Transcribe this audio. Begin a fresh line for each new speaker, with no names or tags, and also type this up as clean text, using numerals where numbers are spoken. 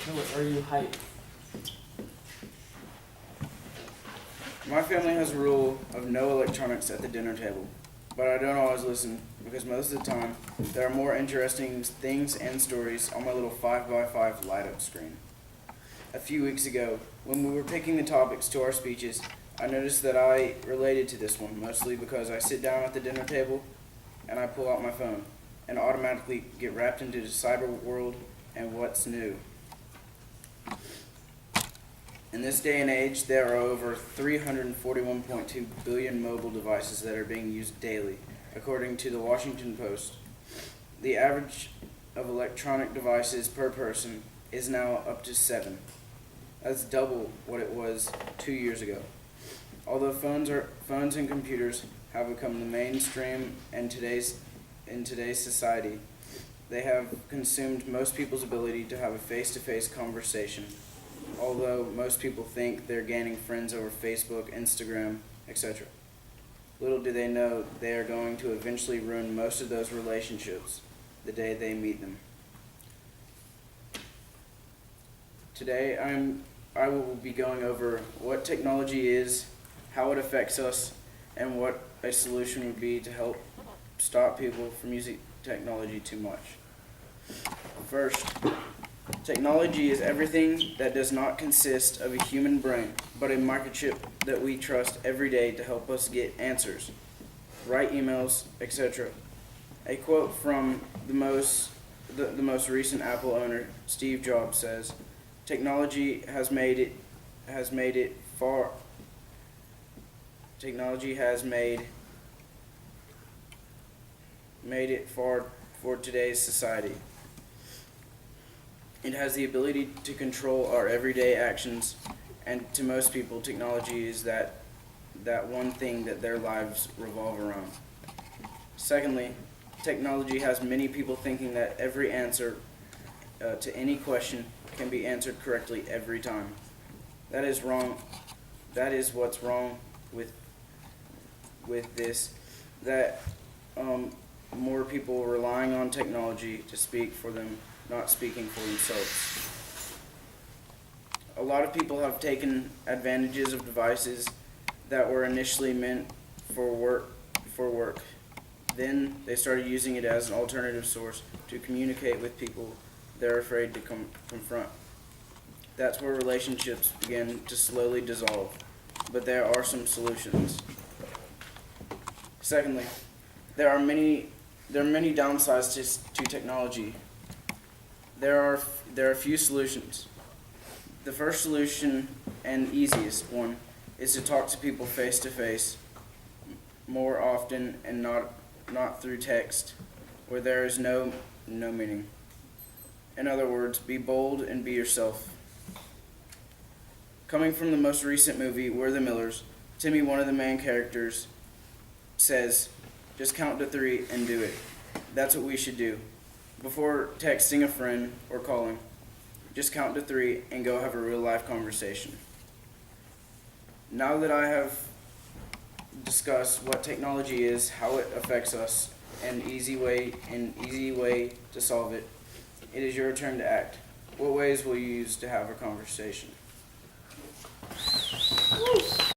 Are you hyped?
My family has a rule of no electronics at the dinner table, but I don't always listen because most of the time there are more interesting things and stories on my little 5x5 light-up screen. A few weeks ago, when we were picking the topics to our speeches, I noticed that I related to this one mostly because I sit down at the dinner table and I pull out my phone and automatically get wrapped into the cyber world and what's new. In this day and age, there are over 341.2 billion mobile devices that are being used daily, according to the Washington Post. The average of electronic devices per person is now up to 7. That's double what it was 2 years ago. Although phones and computers have become the mainstream in today's society, they have consumed most people's ability to have a face-to-face conversation. Although most people think they're gaining friends over Facebook, Instagram, etc. Little do they know they are going to eventually ruin most of those relationships the day they meet them. Today I will be going over what technology is, how it affects us, and what a solution would be to help stop people from using technology too much. First, technology is everything that does not consist of a human brain, but a microchip that we trust every day to help us get answers, write emails, etc. A quote from the most recent Apple owner, Steve Jobs, says, "Technology has made it far for today's society. It has the ability to control our everyday actions, and to most people, technology is that one thing that their lives revolve around." Secondly, technology has many people thinking that every answer to any question can be answered correctly every time. That is wrong. That is what's wrong with this. That more people relying on technology to speak for them, not speaking for themselves. A lot of people have taken advantages of devices that were initially meant for work. Then they started using it as an alternative source to communicate with people they're afraid to confront. That's where relationships begin to slowly dissolve, but there are some solutions. Secondly, there are many downsides to technology. There are a few solutions. The first solution, and easiest one, is to talk to people face to face more often and not through text, where there is no meaning. In other words, be bold and be yourself. Coming from the most recent movie, We're the Millers, Timmy, one of the main characters, says, "Just count to 3 and do it." That's what we should do. Before texting a friend or calling, just count to 3 and go have a real life conversation. Now that I have discussed what technology is, how it affects us, and easy way to solve it, it is your turn to act. What ways will you use to have a conversation?